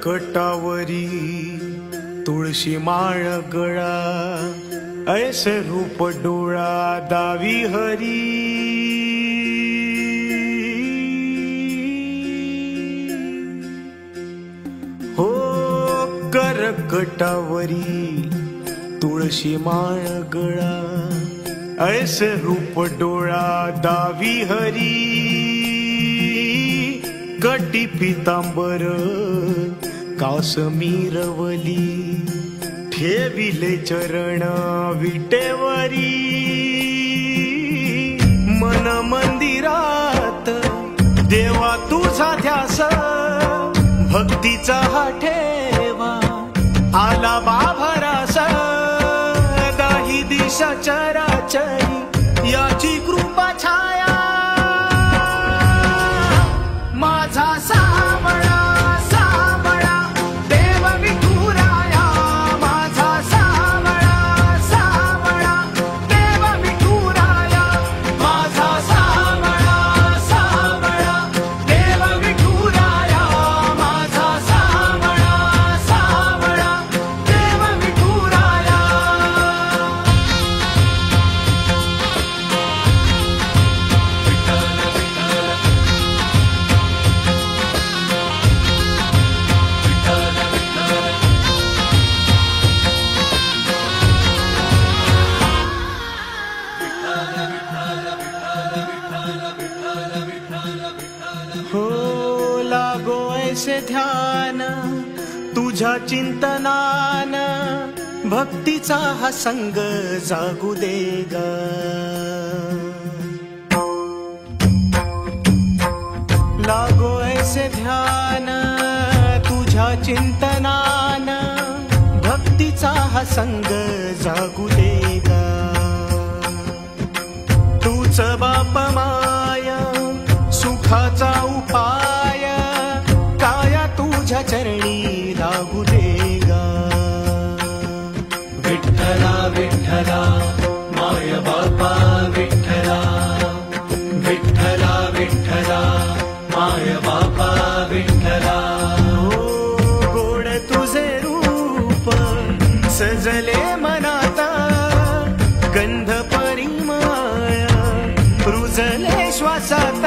करकटावरी तुळशी माळ गळा, ऐसे रूप डोळा दावी हरी। हो करकटावरी तुळशी माळ गळा, ऐसे रूप डोळा दावी हरी। कटी पितांबर कासमीरवली, ठेविले चरण विटेवरी। मन मंदिरात देवा तुझा ध्यास, भक्तीचा हा ठेवा आला बाभरास। दाही दिशा चराचरी याची कृपा छाया, माझा सावळा सावळा देव विठुराया। माझा सावळा सावळा देव विठुराया। माझा सावळा सावळा देव विठुराया। माझा सावळा सावळा देव विठुराया। हो लागो ऐसे ध्यान तुझ्या चिंतनान, भक्तीचा हा संग जागू दे ग। लागो ऐसे ध्यान तुझ्या चिंतनान, भक्तीचा हा संग जागू दे ग। तूच बाप माया सुखाचा उपाय, काया तुझ्या चरणी लागू दे गा। विठ्ठला विठ्ठला माय बापा विठ्ठला। विठ्ठला विठ्ठला माय बापा विठ्ठला। हो गोड तुझे रूप सजले मनात, गंध परिमळ रुजले श्वासात।